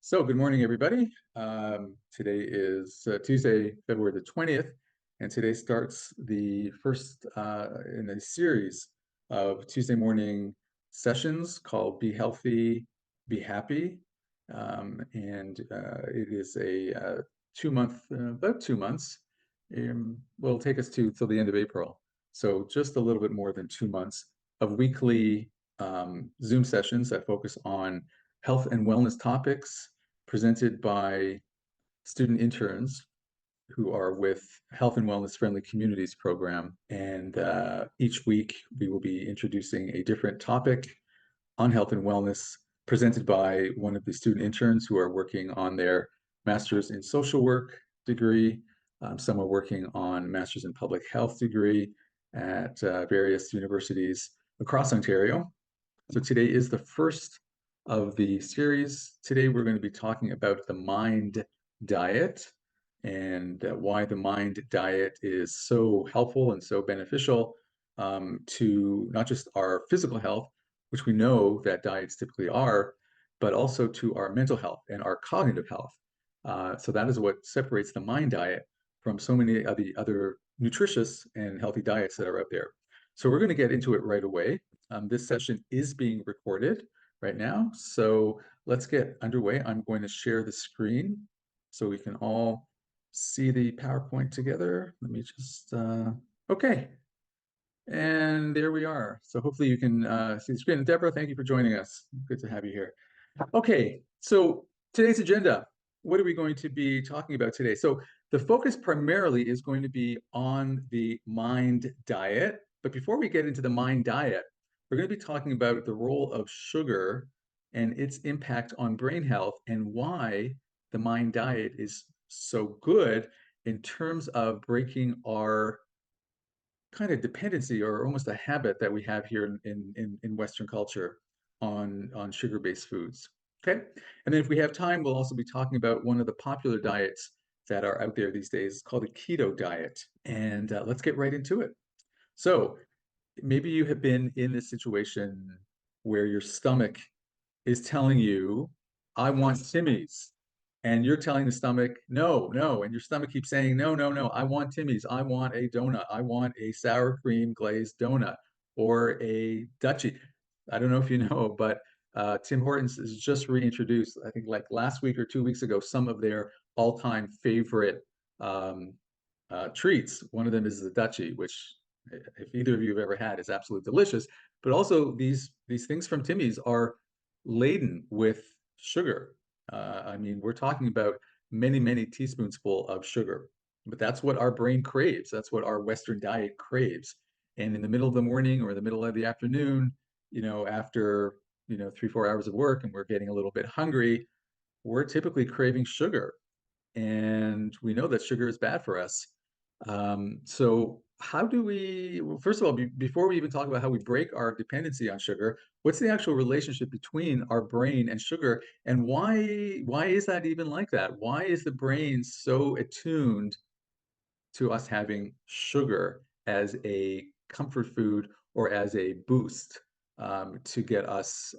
So good morning, everybody. Today is Tuesday, February the 20th, and today starts the first in a series of Tuesday morning sessions called Be Healthy, Be Happy. It is a 2 month, about 2 months. Will take us till the end of April. So just a little bit more than 2 months of weekly Zoom sessions that focus on health and wellness topics presented by student interns who are with Health and Wellness Friendly Communities program. And each week we will be introducing a different topic on health and wellness presented by one of the student interns who are working on their master's in social work degree. Some are working on master's in public health degree at various universities across Ontario. So today is the first of the series. Today we're going to be talking about the mind diet and why the mind diet is so helpful and so beneficial to not just our physical health, which we know that diets typically are, but also to our mental health and our cognitive health. So that is what separates the mind diet from so many of the other nutritious and healthy diets that are out there. So we're going to get into it right away. This session is being recorded right now, so let's get underway. I'm going to share the screen so we can all see the PowerPoint together. Let me just, okay. And there we are. So hopefully you can see the screen. And Deborah, thank you for joining us. Good to have you here. Okay, so today's agenda, what are we going to be talking about today? So the focus primarily is going to be on the mind diet. But before we get into the mind diet, we're going to be talking about the role of sugar and its impact on brain health and why the mind diet is so good in terms of breaking our kind of dependency or almost a habit that we have here in Western culture on sugar-based foods. Okay, and then if we have time, we'll also be talking about one of the popular diets that are out there these days called the keto diet. And let's get right into it. So maybe you have been in this situation where your stomach is telling you, I want Timmy's. And you're telling the stomach, no, no. And your stomach keeps saying, no, no, no. I want Timmy's. I want a donut. I want a sour cream glazed donut or a Dutchie. I don't know if you know, but Tim Hortons has just reintroduced, I think like last week or 2 weeks ago, some of their all-time favorite treats. One of them is the Dutchie, which if either of you have ever had, is absolutely delicious. But also these things from Timmy's are laden with sugar. I mean, we're talking about many, many teaspoons full of sugar, but that's what our brain craves. That's what our Western diet craves. And in the middle of the morning or the middle of the afternoon, after 3-4 hours of work and we're getting a little bit hungry, we're typically craving sugar. And we know that sugar is bad for us. So how do we, well, first of all, before we even talk about how we break our dependency on sugar, what's the actual relationship between our brain and sugar, and why is that even like that? Why is the brain so attuned to us having sugar as a comfort food or as a boost to get us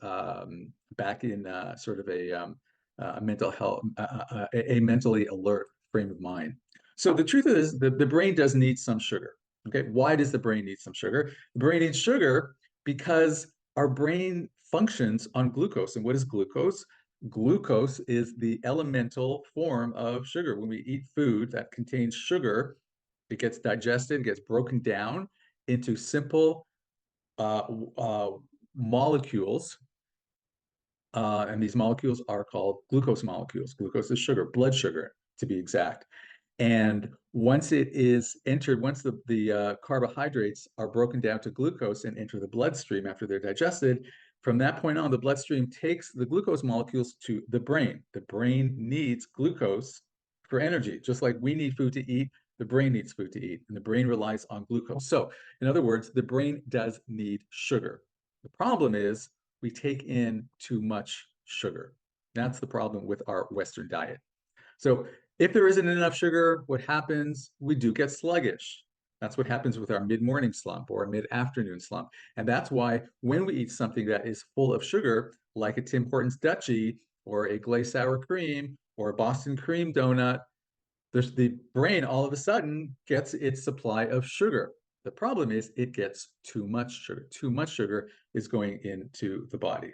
back in sort of a mental health, a mentally alert frame of mind? So the truth is the brain does need some sugar. Okay, why does the brain need some sugar? The brain needs sugar because our brain functions on glucose. And what is glucose? Glucose is the elemental form of sugar. When we eat food that contains sugar, it gets digested, gets broken down into simple uh, uh, molecules. And these molecules are called glucose molecules. Glucose is sugar, blood sugar to be exact. And once it is entered, once the carbohydrates are broken down to glucose and enter the bloodstream after they're digested, from that point on, the bloodstream takes the glucose molecules to the brain. The brain needs glucose for energy, just like we need food to eat, the brain needs food to eat, and the brain relies on glucose. So, in other words, the brain does need sugar. The problem is we take in too much sugar. That's the problem with our Western diet. So if there isn't enough sugar, what happens? We do get sluggish. That's what happens with our mid-morning slump or mid-afternoon slump. And that's why when we eat something that is full of sugar, like a Tim Hortons Dutchie, or a glazed sour cream or a Boston cream donut, the brain all of a sudden gets its supply of sugar. The problem is it gets too much sugar. Too much sugar is going into the body.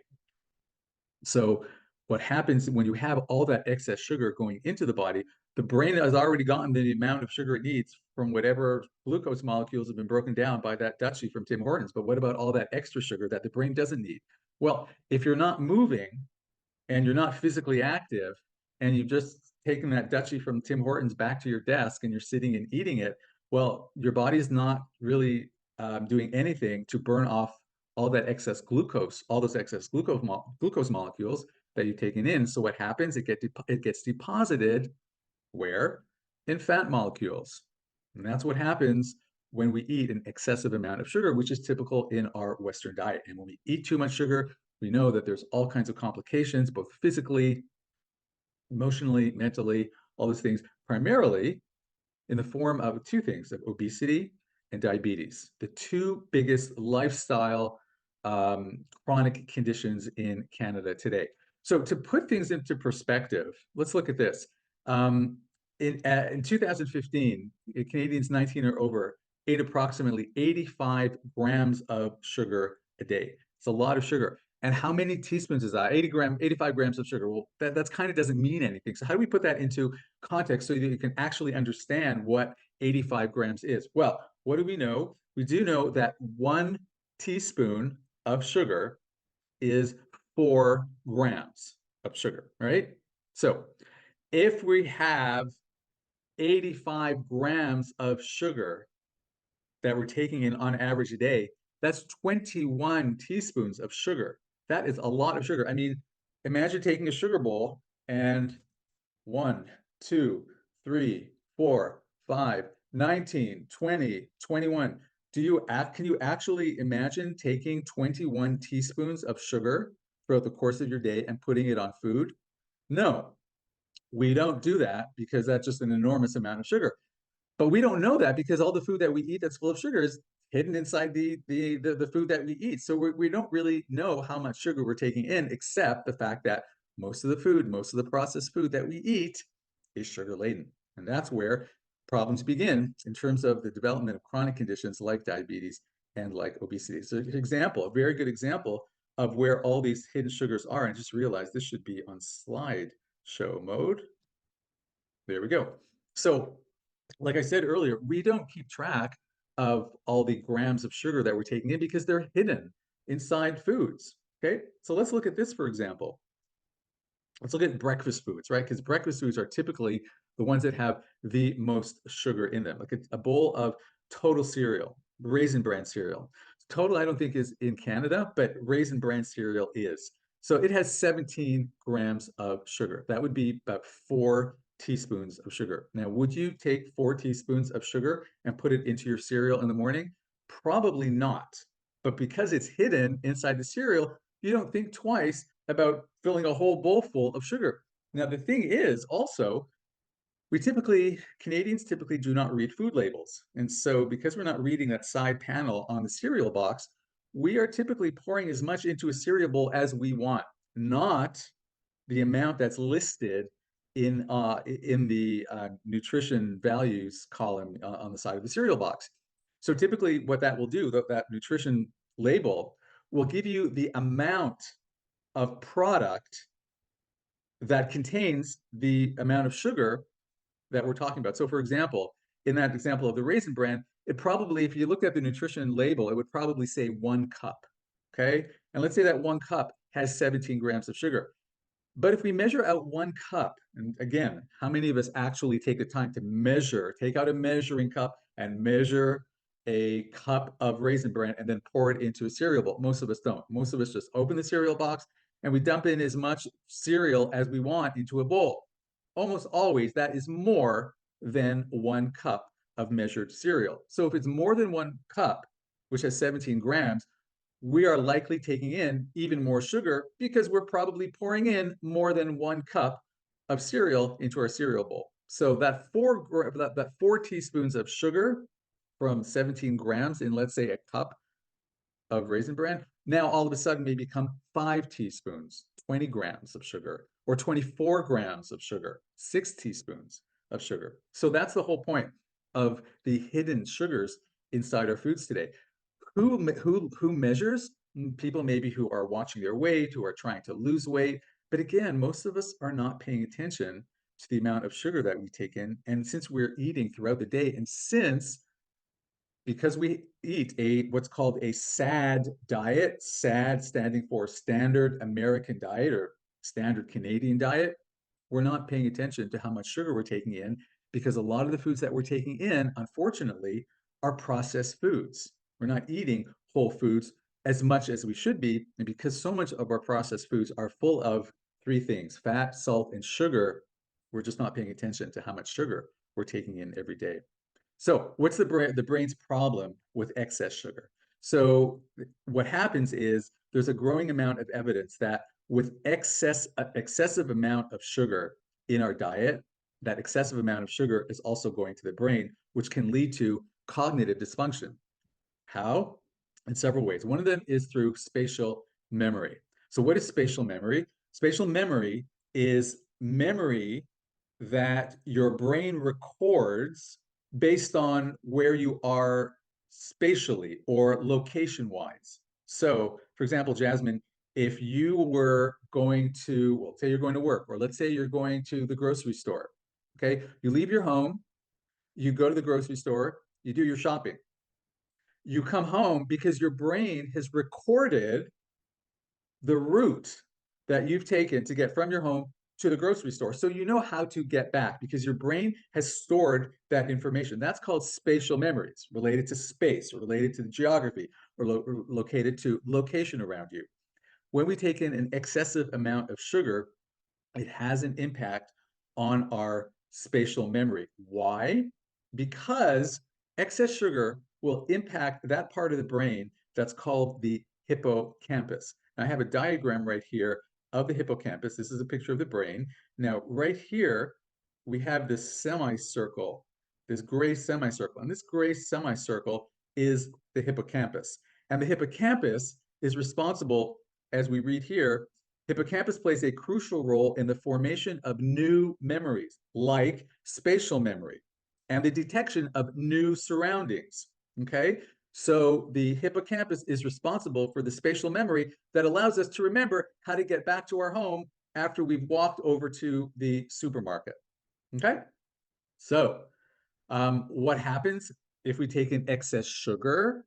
So what happens when you have all that excess sugar going into the body, the brain has already gotten the amount of sugar it needs from whatever glucose molecules have been broken down by that Dutchie from Tim Hortons. But what about all that extra sugar that the brain doesn't need? Well, if you're not moving and you're not physically active and you've just taken that Dutchie from Tim Hortons back to your desk and you're sitting and eating it, well, your body's not really doing anything to burn off all that excess glucose, all those excess glucose molecules that you've taken in. So what happens? It gets deposited where? In fat molecules. And that's what happens when we eat an excessive amount of sugar, which is typical in our Western diet. And when we eat too much sugar, we know that there's all kinds of complications, both physically, emotionally, mentally, all those things, primarily in the form of two things, of obesity and diabetes, the two biggest lifestyle chronic conditions in Canada today. So to put things into perspective, let's look at this. In 2015, Canadians 19 or over ate approximately 85 grams of sugar a day. It's a lot of sugar. And how many teaspoons is that? 85 grams of sugar. Well, that's kind of doesn't mean anything. So how do we put that into context so that you can actually understand what 85 grams is? Well, what do we know? We do know that 1 teaspoon of sugar is 4 grams of sugar, right? So if we have 85 grams of sugar that we're taking in on average a day, that's 21 teaspoons of sugar. That is a lot of sugar. I mean, imagine taking a sugar bowl and 1, 2, 3, 4, 5, 19, 20, 21. Can you actually imagine taking 21 teaspoons of sugar throughout the course of your day and putting it on food? No, we don't do that because that's just an enormous amount of sugar. But we don't know that because all the food that we eat that's full of sugar is hidden inside the food that we eat. So we don't really know how much sugar we're taking in, except the fact that most of the food, most of the processed food that we eat is sugar laden. And that's where problems begin in terms of the development of chronic conditions like diabetes and like obesity. So an example, a very good example of where all these hidden sugars are. And just realize this should be on slideshow mode. There we go. So like I said earlier, we don't keep track of all the grams of sugar that we're taking in because they're hidden inside foods. Okay, so let's look at this, for example. Let's look at breakfast foods, right? Because breakfast foods are typically the ones that have the most sugar in them. Like a bowl of total cereal, Raisin Bran cereal. Total, I don't think is in Canada, but Raisin Bran cereal is. So it has 17 grams of sugar. That would be about 4 teaspoons of sugar. Now, would you take 4 teaspoons of sugar and put it into your cereal in the morning? Probably not. But because it's hidden inside the cereal, you don't think twice about filling a whole bowl full of sugar. Now, the thing is also, Canadians typically do not read food labels. And so because we're not reading that side panel on the cereal box, we are typically pouring as much into a cereal bowl as we want, not the amount that's listed in the nutrition values column on the side of the cereal box. So typically what that will do, that nutrition label will give you the amount of product that contains the amount of sugar that we're talking about. So for example, in that example of the Raisin Bran, it probably, if you looked at the nutrition label, it would probably say 1 cup, okay? And let's say that 1 cup has 17 grams of sugar. But if we measure out 1 cup, and again, how many of us actually take the time to measure, take out a measuring cup and measure a cup of Raisin Bran and then pour it into a cereal bowl? Most of us don't. Most of us just open the cereal box and we dump in as much cereal as we want into a bowl. Almost always that is more than 1 cup of measured cereal. So if it's more than 1 cup, which has 17 grams, we are likely taking in even more sugar because we're probably pouring in more than 1 cup of cereal into our cereal bowl. So that 4 teaspoons of sugar from 17 grams in, let's say, a cup of Raisin Bran now all of a sudden may become 5 teaspoons, 20 grams of sugar, or 24 grams of sugar, 6 teaspoons of sugar. So that's the whole point of the hidden sugars inside our foods today. Who measures? People maybe who are watching their weight, who are trying to lose weight. But again, most of us are not paying attention to the amount of sugar that we take in. And since we're eating throughout the day, and because we eat what's called a SAD diet, SAD standing for Standard American Diet or Standard Canadian Diet, we're not paying attention to how much sugar we're taking in, because a lot of the foods that we're taking in, unfortunately, are processed foods. We're not eating whole foods as much as we should be, and because so much of our processed foods are full of 3 things: fat, salt, and sugar, we're just not paying attention to how much sugar we're taking in every day. So what's the brain's problem with excess sugar? So what happens is there's a growing amount of evidence that with excessive amount of sugar in our diet, that excessive amount of sugar is also going to the brain, which can lead to cognitive dysfunction. How? In several ways. One of them is through spatial memory. So what is spatial memory? Spatial memory is memory that your brain records based on where you are spatially or location-wise. So, for example, Jasmine, if you were going to, well, say you're going to work, or let's say you're going to the grocery store, okay? You leave your home, you go to the grocery store, you do your shopping. You come home because your brain has recorded the route that you've taken to get from your home to the grocery store. So you know how to get back because your brain has stored that information. That's called spatial memory. It's related to space, or related to the geography, or located to location around you. When we take in an excessive amount of sugar, it has an impact on our spatial memory. Why? Because excess sugar will impact that part of the brain that's called the hippocampus. Now, I have a diagram right here of the hippocampus. This is a picture of the brain. Now, right here, we have this semicircle, this gray semicircle. And this gray semicircle is the hippocampus. And the hippocampus is responsible, as we read here, hippocampus plays a crucial role in the formation of new memories, like spatial memory, and the detection of new surroundings, okay? So the hippocampus is responsible for the spatial memory that allows us to remember how to get back to our home after we've walked over to the supermarket, okay? So what happens if we take in excess sugar?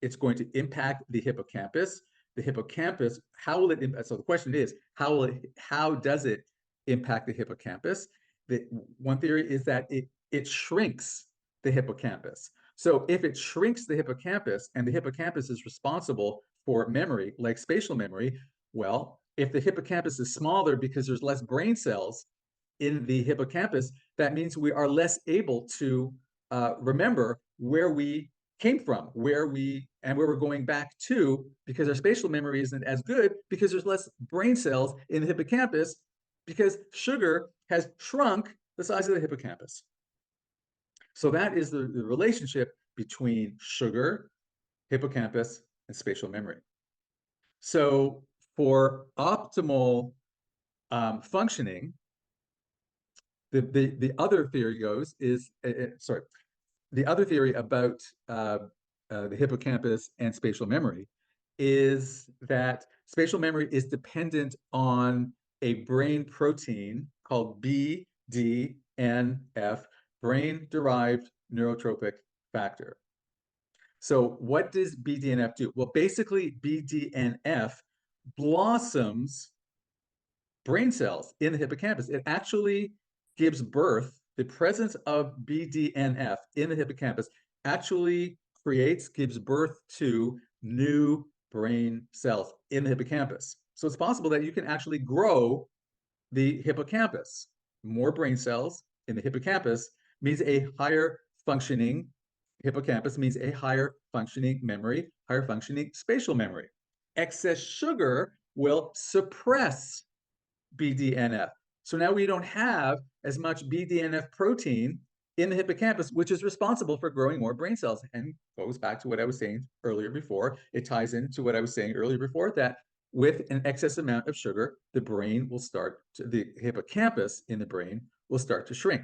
It's going to impact the hippocampus. The hippocampus, how will it impact? So the question is, how does it impact the hippocampus? One theory is that it shrinks the hippocampus. So if it shrinks the hippocampus, and the hippocampus is responsible for memory, like spatial memory, well, if the hippocampus is smaller because there's less brain cells in the hippocampus, that means we are less able to remember where we came from, where we're going back to, because our spatial memory isn't as good because there's less brain cells in the hippocampus, because sugar has shrunk the size of the hippocampus. So that is the relationship between sugar, hippocampus, and spatial memory. So for optimal functioning, the other theory goes is, the other theory about the hippocampus and spatial memory is that spatial memory is dependent on a brain protein called BDNF, brain-derived neurotrophic factor. So what does BDNF do? Well, basically, BDNF blossoms brain cells in the hippocampus. It actually gives birth, the presence of BDNF in the hippocampus actually gives birth to new brain cells in the hippocampus. So it's possible that you can actually grow the hippocampus. More brain cells in the hippocampus means a higher functioning hippocampus, means a higher functioning memory, higher functioning spatial memory. Excess sugar will suppress BDNF. So now we don't have as much BDNF protein in the hippocampus, which is responsible for growing more brain cells, and goes back to what I was saying earlier before. It ties into what I was saying earlier before, that with an excess amount of sugar, the hippocampus in the brain will start to shrink.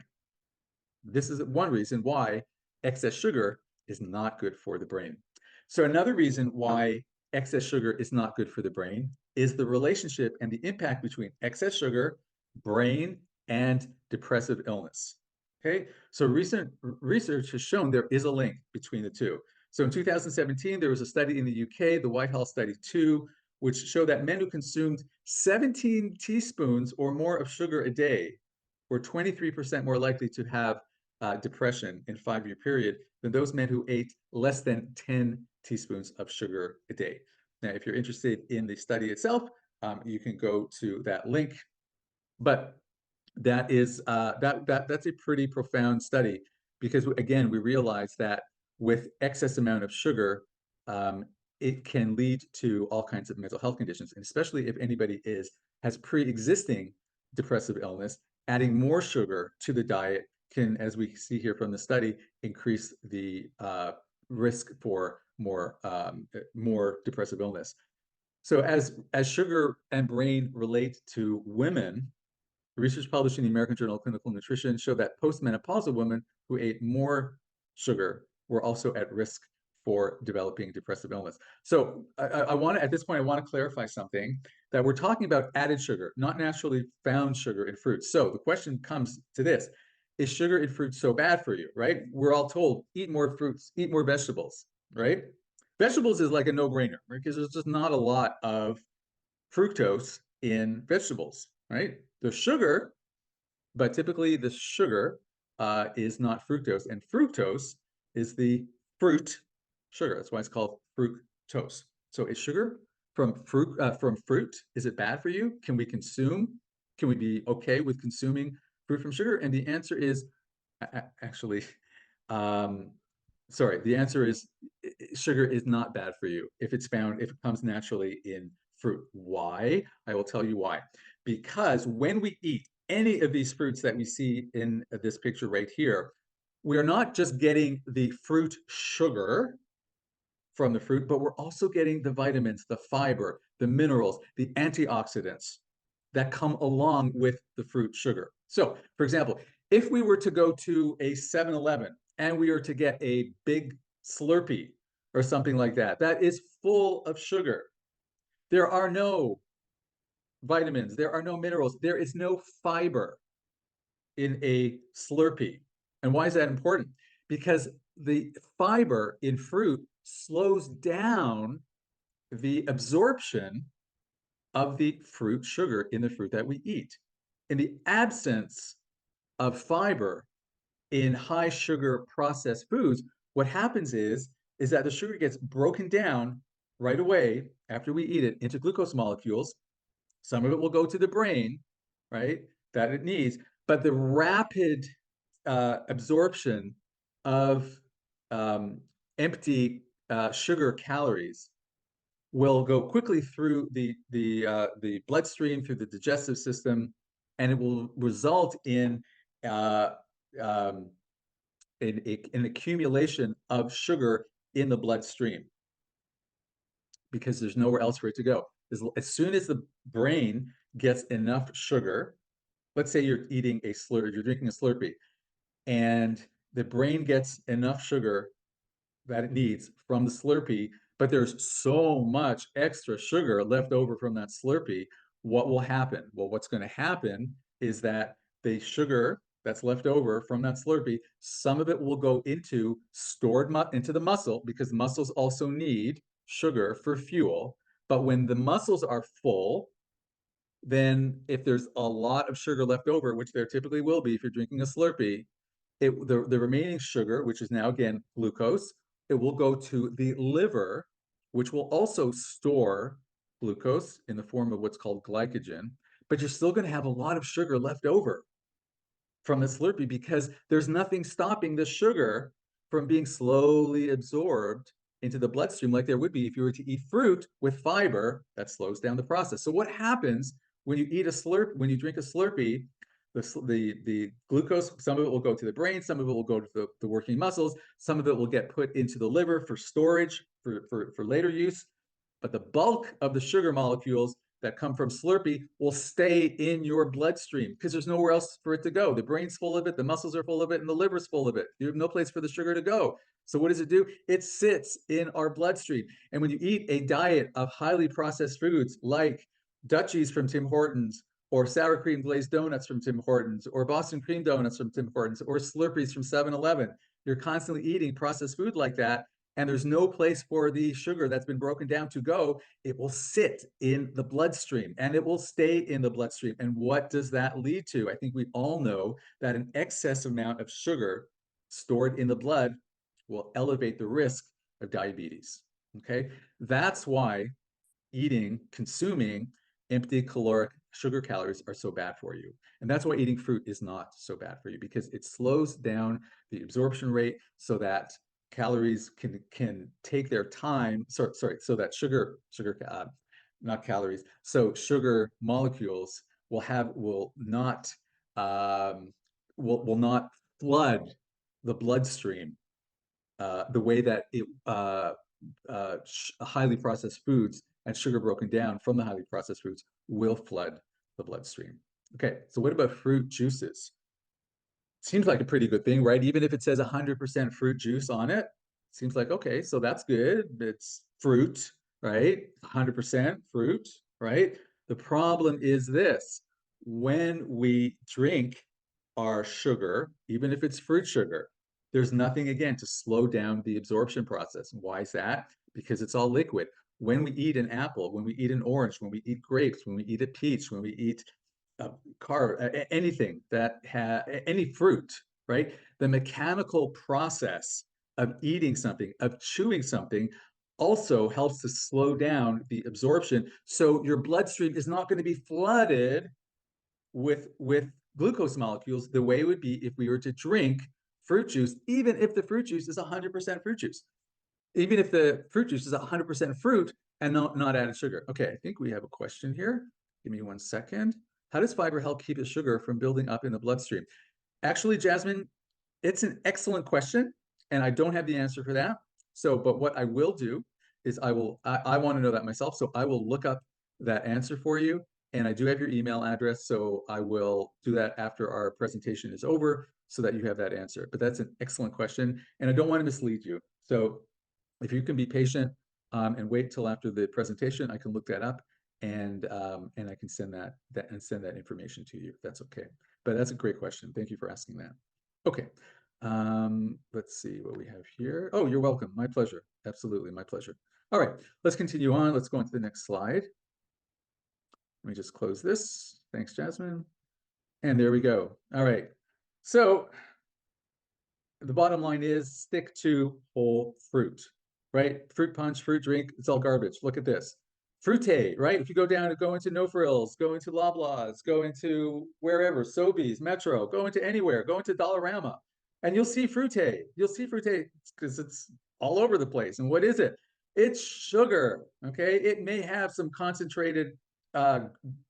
This is one reason why excess sugar is not good for the brain. So another reason why excess sugar is not good for the brain is the relationship and the impact between excess sugar, brain, and depressive illness. Okay, so recent research has shown there is a link between the two. So in 2017, there was a study in the UK, the Whitehall Study 2, which showed that men who consumed 17 teaspoons or more of sugar a day were 23% more likely to have depression in a 5-year period than those men who ate less than 10 teaspoons of sugar a day. Now, if you're interested in the study itself, you can go to that link. But that's a pretty profound study, because again, we realize that with excess amount of sugar, it can lead to all kinds of mental health conditions, and especially if anybody has pre-existing depressive illness, adding more sugar to the diet can, as we see here from the study, increase the risk for more depressive illness. So as sugar and brain relate to women, research published in the American Journal of Clinical Nutrition showed that postmenopausal women who ate more sugar were also at risk for developing depressive illness. So I want to, at this point, I want to clarify something, that we're talking about added sugar, not naturally found sugar in fruits. So the question comes to this: is sugar in fruits so bad for you, right? We're all told, eat more fruits, eat more vegetables, right? Vegetables is like a no-brainer, right? Because there's just not a lot of fructose in vegetables, right? There's sugar, but typically the sugar is not fructose, and fructose is the fruit sugar. That's why it's called fructose. So is sugar from fruit, is it bad for you? Can we be okay with consuming fruit from sugar? And the answer is actually, sorry, the answer is sugar is not bad for you if it comes naturally in fruit. Why? I will tell you why. Because when we eat any of these fruits that we see in this picture right here, we are not just getting the fruit sugar from the fruit, but we're also getting the vitamins, the fiber, the minerals, the antioxidants that come along with the fruit sugar. So, for example, if we were to go to a 7-Eleven and we were to get a big Slurpee or something like that, that is full of sugar. There are no vitamins, there are no minerals, there is no fiber in a Slurpee. And why is that important? Because the fiber in fruit slows down the absorption of the fruit sugar in the fruit that we eat. In the absence of fiber in high sugar processed foods, what happens is that the sugar gets broken down right away after we eat it into glucose molecules. Some of it will go to the brain, right, that it needs, but the rapid absorption of empty sugar calories will go quickly through the bloodstream, through the digestive system, and it will result in an accumulation of sugar in the bloodstream, because there's nowhere else for it to go. As soon as the brain gets enough sugar, let's say you're drinking a Slurpee, and the brain gets enough sugar that it needs from the Slurpee, but there's so much extra sugar left over from that Slurpee, what will happen? Well, what's going to happen is that the sugar that's left over from that Slurpee, some of it will go into the muscle, because muscles also need sugar for fuel. But when the muscles are full, then if there's a lot of sugar left over, which there typically will be if you're drinking a Slurpee, the remaining sugar, which is now again glucose, it will go to the liver, which will also store glucose in the form of what's called glycogen. But you're still going to have a lot of sugar left over from the Slurpee, because there's nothing stopping the sugar from being slowly absorbed into the bloodstream like there would be if you were to eat fruit with fiber that slows down the process. So what happens when you drink a Slurpee? the glucose, some of it will go to the brain, some of it will go to the working muscles, some of it will get put into the liver for storage for later use. But the bulk of the sugar molecules that come from Slurpee will stay in your bloodstream because there's nowhere else for it to go. The brain's full of it, the muscles are full of it, and the liver's full of it. You have no place for the sugar to go. So what does it do? It sits in our bloodstream. And when you eat a diet of highly processed foods like Dutchies from Tim Hortons, or sour cream glazed donuts from Tim Hortons, or Boston cream donuts from Tim Hortons, or Slurpees from 7-Eleven, you're constantly eating processed food like that, and there's no place for the sugar that's been broken down to go. It will sit in the bloodstream, and it will stay in the bloodstream. And what does that lead to? I think we all know that an excess amount of sugar stored in the blood will elevate the risk of diabetes. Okay, that's why consuming empty caloric sugar calories are so bad for you. And that's why eating fruit is not so bad for you, because it slows down the absorption rate so that calories can take their time. So that not calories. So sugar molecules will not flood the bloodstream the way that highly processed foods and sugar broken down from the highly processed foods will flood the bloodstream. Okay, so what about fruit juices? Seems like a pretty good thing, right? Even if it says 100% fruit juice on it, seems like, okay, so that's good. It's fruit, right? 100% fruit, right? The problem is this: when we drink our sugar, even if it's fruit sugar, there's nothing, again, to slow down the absorption process. Why is that? Because it's all liquid. When we eat an apple, when we eat an orange, when we eat grapes, when we eat a peach, when we eat anything any fruit, right? The mechanical process of eating something, of chewing something, also helps to slow down the absorption. So your bloodstream is not going to be flooded with glucose molecules the way it would be if we were to drink fruit juice, even if the fruit juice is 100% fruit juice, even if the fruit juice is 100% fruit and not added sugar. Okay, I think we have a question here. Give me 1 second. How does fiber help keep the sugar from building up in the bloodstream? Actually, Jasmine, it's an excellent question, and I don't have the answer for that. So, but what I will do is I want to know that myself, so I will look up that answer for you, and I do have your email address, so I will do that after our presentation is over so that you have that answer. But that's an excellent question, and I don't want to mislead you. So if you can be patient and wait till after the presentation, I can look that up and I can send that information to you. That's okay. But that's a great question. Thank you for asking that. Okay. Let's see what we have here. Oh, you're welcome. My pleasure. Absolutely, my pleasure. All right, let's continue on. Let's go on to the next slide. Let me just close this. Thanks, Jasmine. And there we go. All right. So the bottom line is stick to whole fruit, right? Fruit punch, fruit drink, it's all garbage. Look at this. Fruité, right? If you go into No Frills, go into Loblaws, go into wherever, Sobeys, Metro, go into anywhere, go into Dollarama, and you'll see Fruité. You'll see Fruité because it's all over the place. And what is it? It's sugar, okay? It may have some concentrated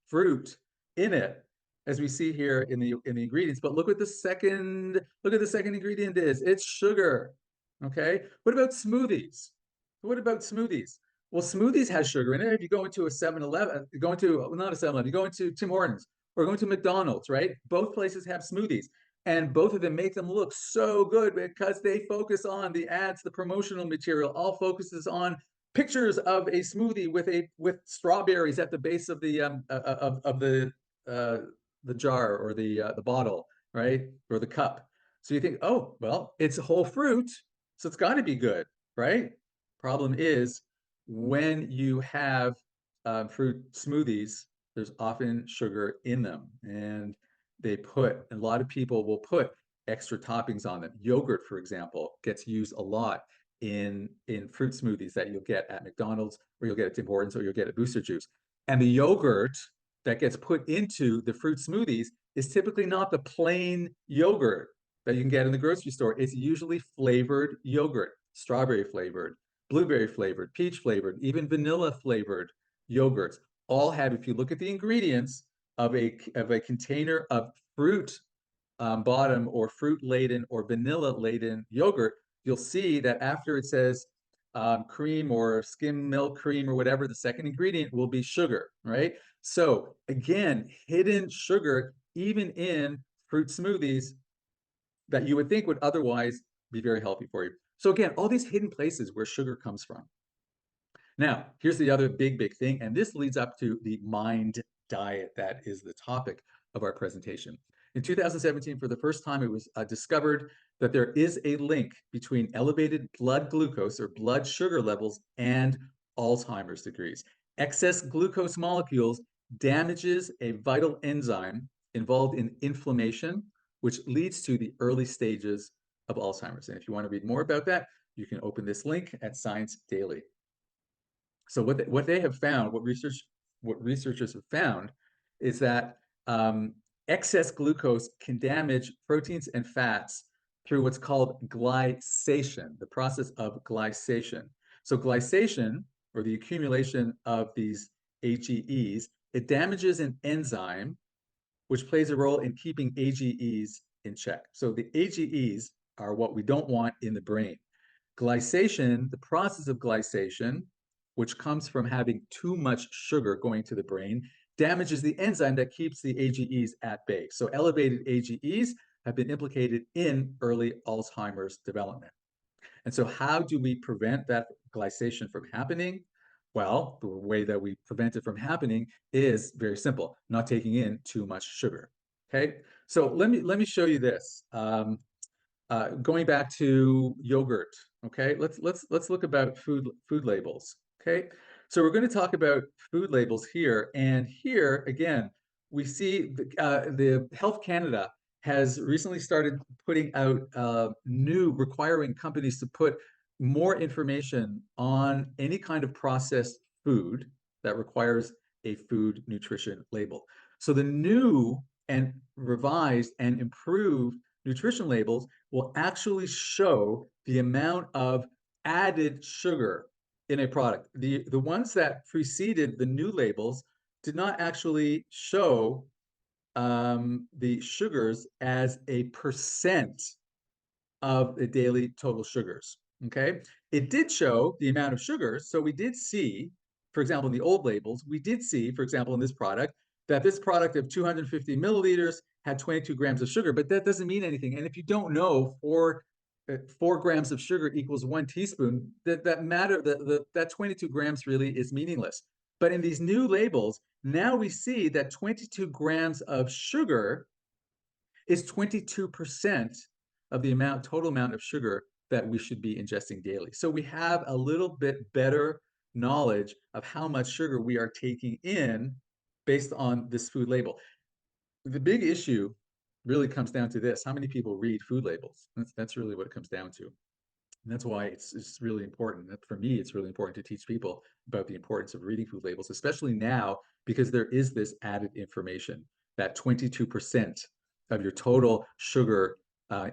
fruit in it, as we see here in the ingredients. But look at the second ingredient is. It's sugar. Okay. What about smoothies? What about smoothies? Well, smoothies has sugar in it. If you go into a 7-Eleven, not a 7-Eleven, you go into Tim Hortons or go into McDonald's, right? Both places have smoothies. And both of them make them look so good because they focus on the ads, the promotional material, all focuses on pictures of a smoothie with strawberries at the base of the jar or the bottle, right? Or the cup. So you think, oh, well, it's a whole fruit, so it's got to be good, right? Problem is, when you have fruit smoothies, there's often sugar in them, and a lot of people will put extra toppings on them. Yogurt, for example, gets used a lot in fruit smoothies that you'll get at McDonald's, or you'll get at Tim Hortons, or you'll get at Booster Juice. And the yogurt that gets put into the fruit smoothies is typically not the plain yogurt that you can get in the grocery store. It's usually flavored yogurt, strawberry flavored, blueberry flavored, peach flavored, even vanilla flavored yogurts. All have, if you look at the ingredients of a container of fruit bottom or fruit-laden or vanilla-laden yogurt, you'll see that after it says cream or skim milk cream or whatever, the second ingredient will be sugar, right? So again, hidden sugar, even in fruit smoothies that you would think would otherwise be very healthy for you. So again, all these hidden places where sugar comes from. Now, here's the other big thing, and this leads up to the mind diet that is the topic of our presentation. In 2017, for the first time, it was discovered that there is a link between elevated blood glucose or blood sugar levels and Alzheimer's disease. Excess glucose molecules damages a vital enzyme involved in inflammation, which leads to the early stages of Alzheimer's. And if you want to read more about that, you can open this link at Science Daily. So what they have found, what researchers have found, is that excess glucose can damage proteins and fats through what's called glycation, the process of glycation. So glycation, or the accumulation of these AGEs, it damages an enzyme which plays a role in keeping AGEs in check. So the AGEs are what we don't want in the brain. Glycation, the process of glycation, which comes from having too much sugar going to the brain, damages the enzyme that keeps the AGEs at bay. So elevated AGEs have been implicated in early Alzheimer's development. And so how do we prevent that glycation from happening? Well, the way that we prevent it from happening is very simple, not taking in too much sugar. Okay, so let me show you this. Going back to yogurt. Okay, let's look about food labels. Okay, so we're going to talk about food labels here, and here again we see the Health Canada has recently started putting out requiring companies to put more information on any kind of processed food that requires a food nutrition label. So the new and revised and improved nutrition labels will actually show the amount of added sugar in a product. The ones that preceded the new labels did not actually show the sugars as a percent of the daily total sugars. Okay, it did show the amount of sugar. So we did see, for example, in the old labels, we did see, for example, in this product, that this product of 250 milliliters had 22 grams of sugar, but that doesn't mean anything. And if you don't know, 4 grams of sugar equals 1 teaspoon, that 22 grams really is meaningless. But in these new labels, now we see that 22 grams of sugar is 22% of the total amount of sugar that we should be ingesting daily. So we have a little bit better knowledge of how much sugar we are taking in based on this food label. The big issue really comes down to this: how many people read food labels? That's really what it comes down to. And that's why it's really important. For me, it's really important to teach people about the importance of reading food labels, especially now, because there is this added information that 22% of your total sugar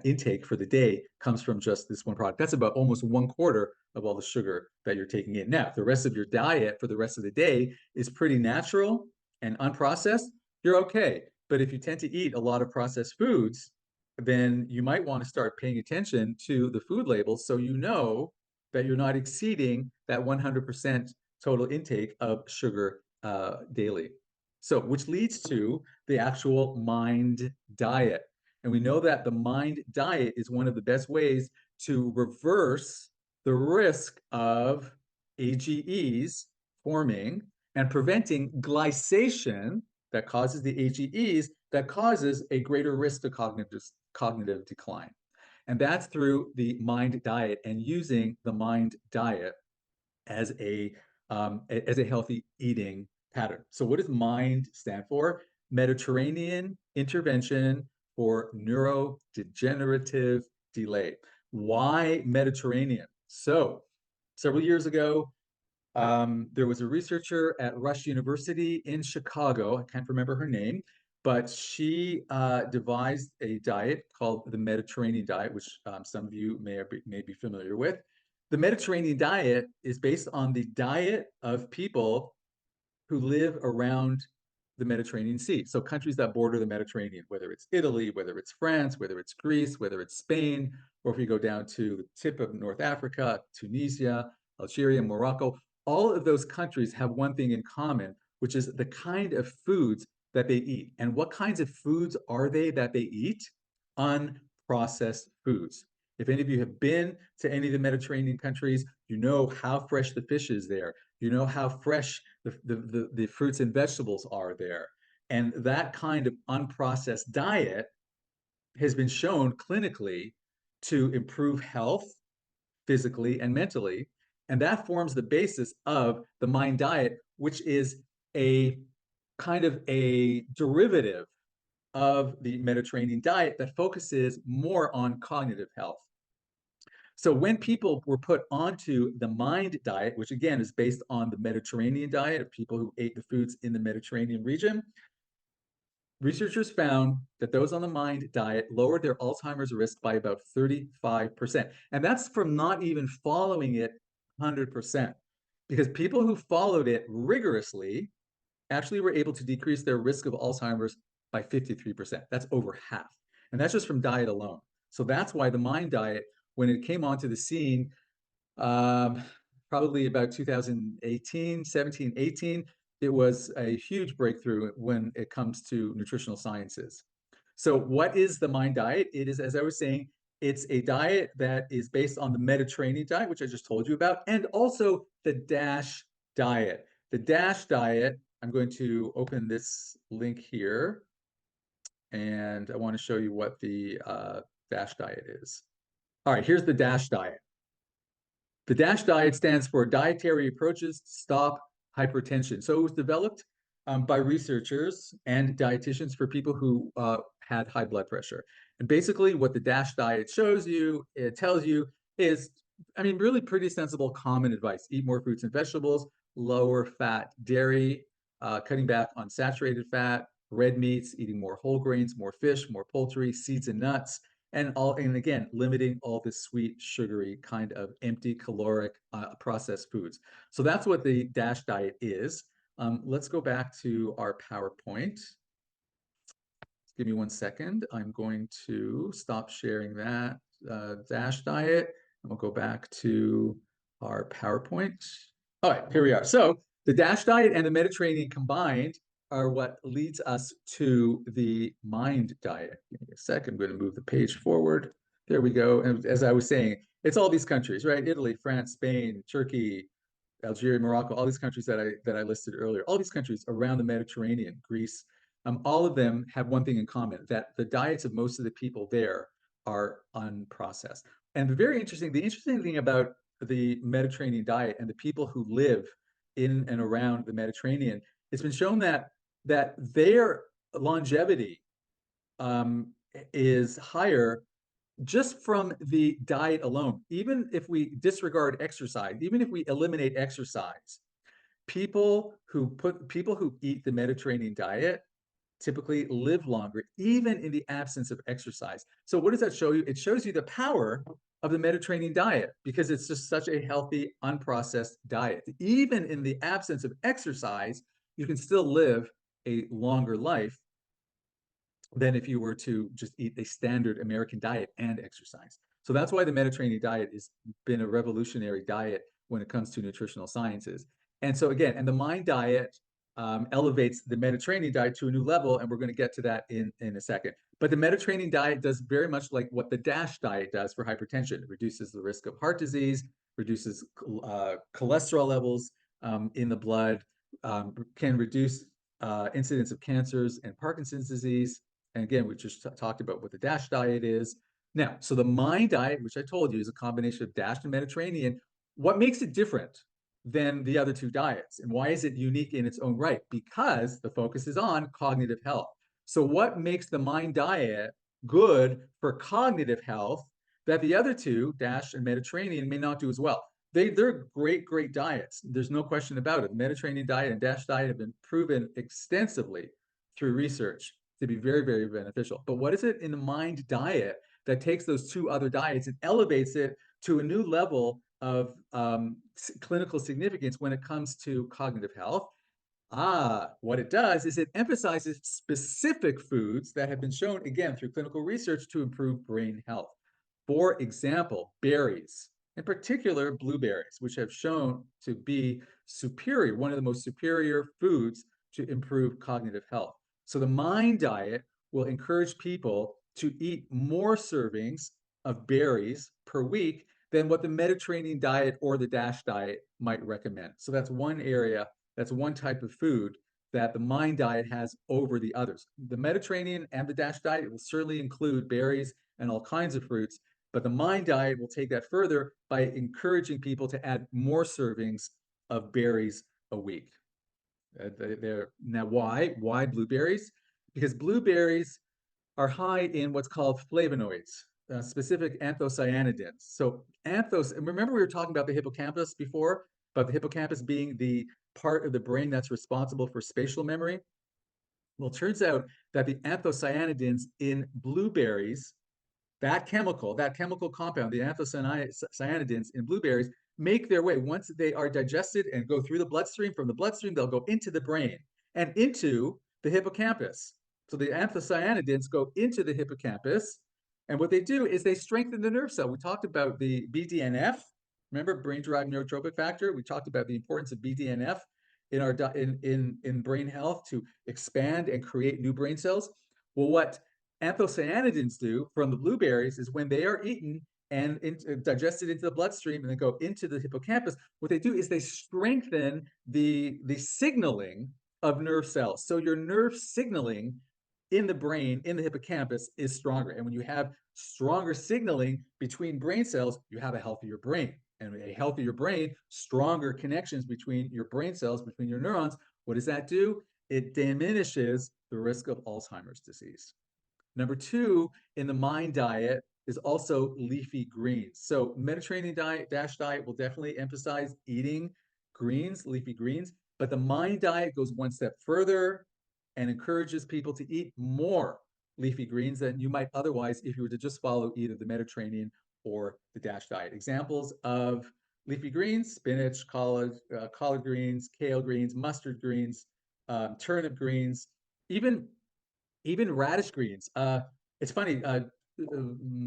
intake for the day comes from just this one product. That's about almost 1/4 of all the sugar that you're taking in. Now, if the rest of your diet for the rest of the day is pretty natural and unprocessed, you're okay. But if you tend to eat a lot of processed foods, then you might want to start paying attention to the food labels so you know that you're not exceeding that 100% total intake of sugar daily. So, which leads to the actual mind diet. And we know that the mind diet is one of the best ways to reverse the risk of AGEs forming and preventing glycation that causes the AGEs that causes a greater risk to cognitive decline. And that's through the mind diet and using the mind diet as a healthy eating pattern. So what does MIND stand for? Mediterranean Intervention for Neurodegenerative Delay. Why Mediterranean? So several years ago, there was a researcher at Rush University in Chicago. I can't remember her name, but she devised a diet called the Mediterranean diet, which some of you may be familiar with. The Mediterranean diet is based on the diet of people who live around the Mediterranean Sea. So countries that border the Mediterranean, whether it's Italy, whether it's France, whether it's Greece, whether it's Spain, or if we go down to the tip of North Africa, Tunisia, Algeria, Morocco, all of those countries have one thing in common, which is the kind of foods that they eat. And what kinds of foods are they that they eat? Unprocessed foods. If any of you have been to any of the Mediterranean countries, you know how fresh the fish is there. You know how fresh the fruits and vegetables are there. And that kind of unprocessed diet has been shown clinically to improve health physically and mentally. And that forms the basis of the Mind diet, which is a kind of a derivative of the Mediterranean diet that focuses more on cognitive health. So when people were put onto the Mind diet, which again is based on the Mediterranean diet of people who ate the foods in the Mediterranean region, researchers found that those on the Mind diet lowered their Alzheimer's risk by about 35%. And that's from not even following it 100%. Because people who followed it rigorously actually were able to decrease their risk of Alzheimer's by 53%. That's over half. And that's just from diet alone. So that's why the Mind diet, when it came onto the scene, probably about 2018, 17, 18, it was a huge breakthrough when it comes to nutritional sciences. So what is the Mind diet? It is, as I was saying, it's a diet that is based on the Mediterranean diet, which I just told you about, and also the DASH diet. The DASH diet, I'm going to open this link here, and I want to show you what the DASH diet is. All right, here's the DASH diet. The DASH diet stands for Dietary Approaches to Stop Hypertension. So it was developed by researchers and dietitians for people who had high blood pressure. And basically what the DASH diet shows you, it tells you is, I mean, really pretty sensible common advice. Eat more fruits and vegetables, lower fat dairy, cutting back on saturated fat, red meats, eating more whole grains, more fish, more poultry, seeds and nuts, and again, limiting all this sweet, sugary kind of empty caloric processed foods. So that's what the DASH diet is. Let's go back to our PowerPoint. Give me 1 second. I'm going to stop sharing that DASH diet, and we'll go back to our PowerPoint. All right, here we are. So the DASH diet and the Mediterranean combined are what leads us to the Mind diet. Give me a sec. I'm going to move the page forward. There we go. And as I was saying, it's all these countries, right? Italy, France, Spain, Turkey, Algeria, Morocco, all these countries that I listed earlier, all these countries around the Mediterranean, Greece, all of them have one thing in common, that the diets of most of the people there are unprocessed. And the interesting thing about the Mediterranean diet and the people who live in and around the Mediterranean, it's been shown that their longevity is higher just from the diet alone. Even if we disregard exercise, even if we eliminate exercise, people who eat the Mediterranean diet typically live longer, even in the absence of exercise. So what does that show you? It shows you the power of the Mediterranean diet, because it's just such a healthy, unprocessed diet. Even in the absence of exercise, you can still live a longer life than if you were to just eat a standard American diet and exercise. So that's why the Mediterranean diet has been a revolutionary diet when it comes to nutritional sciences. And so again, and the Mind diet elevates the Mediterranean diet to a new level, and we're going to get to that in a second. But the Mediterranean diet does very much like what the DASH diet does for hypertension. It reduces the risk of heart disease, reduces cholesterol levels in the blood, can reduce incidence of cancers and Parkinson's disease. And again, we just talked about what the DASH diet is. Now, so the Mind diet, which I told you is a combination of DASH and Mediterranean, what makes it different than the other two diets? And why is it unique in its own right? Because the focus is on cognitive health. So what makes the Mind diet good for cognitive health that the other two, DASH and Mediterranean, may not do as well? They're great diets. There's no question about it. The Mediterranean diet and DASH diet have been proven extensively through research to be very beneficial. But what is it in the Mind diet that takes those two other diets and elevates it to a new level of clinical significance when it comes to cognitive health? What it does is it emphasizes specific foods that have been shown, again, through clinical research to improve brain health. For example, berries, in particular blueberries, which have shown to be superior, one of the most superior foods to improve cognitive health. So the Mind diet will encourage people to eat more servings of berries per week than what the Mediterranean diet or the DASH diet might recommend. So that's one area, that's one type of food that the Mind diet has over the others. The Mediterranean and the DASH diet will certainly include berries and all kinds of fruits, but the Mind diet will take that further by encouraging people to add more servings of berries a week. Now, why blueberries? Because blueberries are high in what's called flavonoids, specific anthocyanidins. So remember we were talking about the hippocampus before, about the hippocampus being the part of the brain that's responsible for spatial memory? Well, it turns out that the anthocyanidins in blueberries, that chemical compound, the anthocyanidins in blueberries, make their way, once they are digested and go through the bloodstream, from the bloodstream, they'll go into the brain and into the hippocampus. So the anthocyanidins go into the hippocampus, and what they do is they strengthen the nerve cell. We talked about the BDNF, remember, brain-derived neurotrophic factor? We talked about the importance of BDNF in our in brain health to expand and create new brain cells. Well, what anthocyanidins do from the blueberries is when they are eaten and digested into the bloodstream and then go into the hippocampus, what they do is they strengthen the signaling of nerve cells. So your nerve signaling in the brain, in the hippocampus, is stronger. And when you have stronger signaling between brain cells, you have a healthier brain. And a healthier brain, stronger connections between your brain cells, between your neurons. What does that do? It diminishes the risk of Alzheimer's disease. Number two in the Mind diet is also leafy greens. So Mediterranean diet, DASH diet will definitely emphasize eating greens, leafy greens, but the Mind diet goes one step further and encourages people to eat more leafy greens than you might otherwise if you were to just follow either the Mediterranean or the DASH diet. Examples of leafy greens: spinach, collard greens, kale greens, mustard greens, turnip greens, even radish greens. It's funny.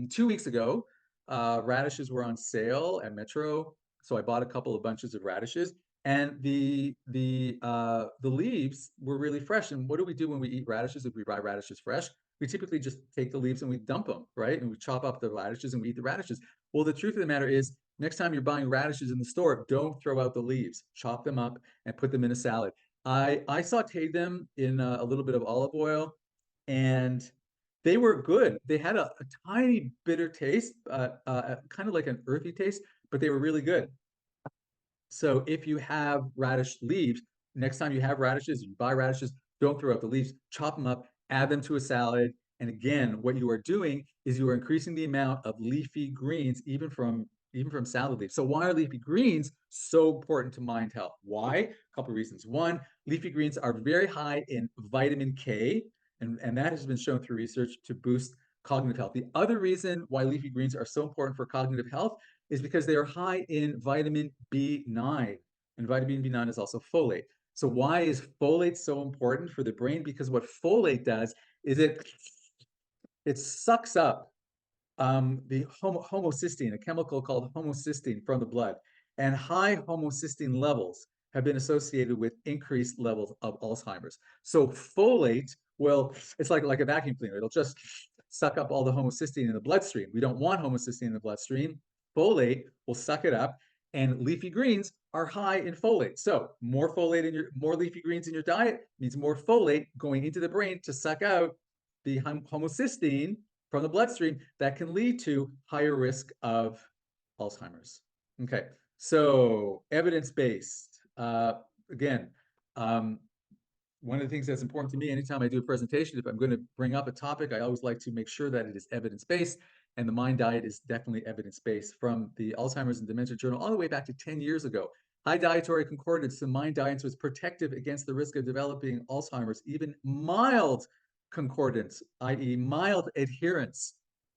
2 weeks ago, radishes were on sale at Metro, so I bought a couple of bunches of radishes, and the leaves were really fresh. And what do we do when we eat radishes? If we buy radishes fresh, we typically just take the leaves and we dump them, right? And we chop up the radishes and we eat the radishes. Well, the truth of the matter is, next time you're buying radishes in the store, don't throw out the leaves. Chop them up and put them in a salad. I sauteed them in a little bit of olive oil, and they were good. They had a tiny bitter taste, kind of like an earthy taste, but they were really good. So if you have radish leaves, next time you have radishes, you buy radishes, don't throw out the leaves, chop them up, add them to a salad. And again, what you are doing is you are increasing the amount of leafy greens, even from salad leaves. So why are leafy greens so important to mind health? Why? A couple of reasons. One, leafy greens are very high in vitamin K, and that has been shown through research to boost cognitive health. The other reason why leafy greens are so important for cognitive health is because they are high in vitamin B9, and vitamin B9 is also folate. So why is folate so important for the brain? Because what folate does is it sucks up the homocysteine, a chemical called homocysteine from the blood. And high homocysteine levels have been associated with increased levels of Alzheimer's. So folate, well, it's like a vacuum cleaner. It'll just suck up all the homocysteine in the bloodstream. We don't want homocysteine in the bloodstream. Folate will suck it up, and leafy greens are high in folate. So more leafy greens in your diet means more folate going into the brain to suck out the homocysteine from the bloodstream that can lead to higher risk of Alzheimer's. Okay, so evidence-based. Again, one of the things that's important to me anytime I do a presentation, if I'm going to bring up a topic, I always like to make sure that it is evidence-based, and the Mind diet is definitely evidence-based. From the Alzheimer's and Dementia Journal all the way back to 10 years ago, high dietary concordance to Mind diets was protective against the risk of developing Alzheimer's. Even mild concordance, i.e. mild adherence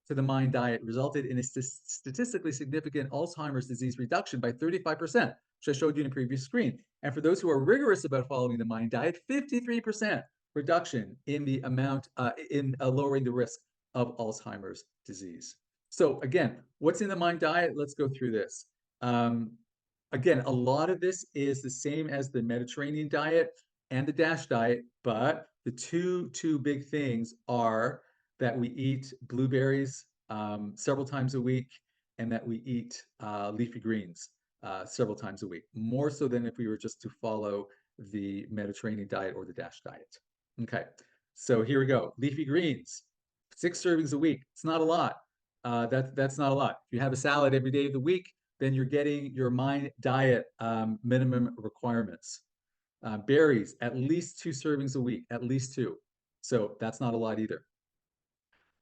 to the Mind diet, resulted in a statistically significant Alzheimer's disease reduction by 35%. which I showed you in a previous screen. And for those who are rigorous about following the Mind diet, 53% reduction in the amount, in lowering the risk of Alzheimer's disease. So again, what's in the Mind diet? Let's go through this. Again, a lot of this is the same as the Mediterranean diet and the DASH diet, but the two big things are that we eat blueberries several times a week, and that we eat leafy greens several times a week, more so than if we were just to follow the Mediterranean diet or the DASH diet. Okay, so here we go. Leafy greens, 6 servings a week. It's not a lot. That's not a lot. If you have a salad every day of the week, then you're getting your Mind diet minimum requirements. Berries, at least 2 servings a week, at least 2. So that's not a lot either.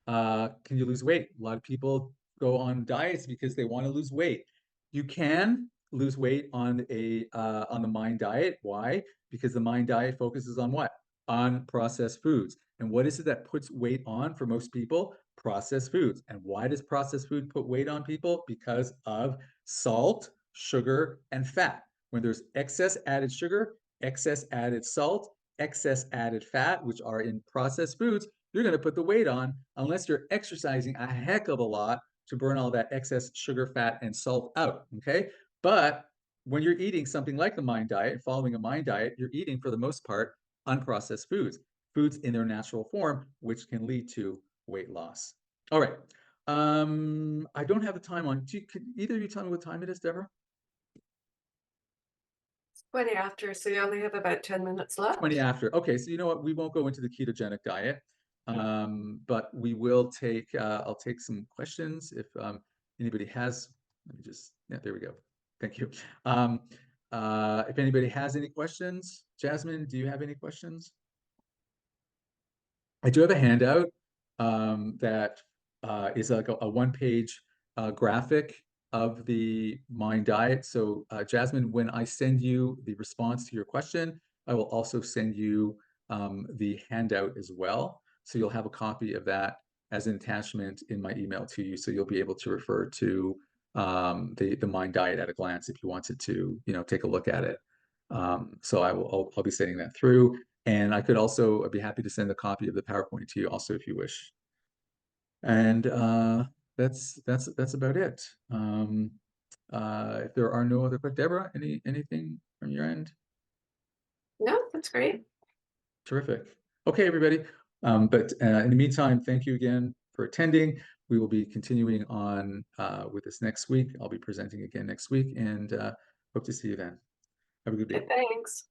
Can you lose weight? A lot of people go on diets because they want to lose weight. You can lose weight on the Mind diet. Why? Because the Mind diet focuses on what? On processed foods. And what is it that puts weight on for most people? Processed foods. And why does processed food put weight on people? Because of salt, sugar, and fat. When there's excess added sugar, excess added salt, excess added fat, which are in processed foods, you're going to put the weight on unless you're exercising a heck of a lot to burn all that excess sugar, fat, and salt out. Okay. But when you're eating something like the Mind diet, following a Mind diet, you're eating for the most part unprocessed foods, foods in their natural form, which can lead to weight loss. All right. I don't have the time on. Could either of you tell me what time it is, Deborah? 20 after, so you only have about 10 minutes left. 20 after. Okay, so you know what? We won't go into the ketogenic diet, but we will take. I'll take some questions if anybody has. Let me just. Yeah, there we go. Thank you. If anybody has any questions, Jasmine, do you have any questions? I do have a handout that is like a one-page graphic of the Mind diet. So Jasmine, when I send you the response to your question, I will also send you the handout as well. So you'll have a copy of that as an attachment in my email to you. So you'll be able to refer to the Mind diet at a glance if you wanted to, take a look at it. So I'll be sending that through. And I could also be happy to send a copy of the PowerPoint to you also if you wish. And that's about it. If there are no other questions, Deborah, anything from your end? No, that's great. Terrific. Okay, everybody. But in the meantime, thank you again for attending. We will be continuing on with this next week. I'll be presenting again next week, and hope to see you then. Have a good day. Thanks.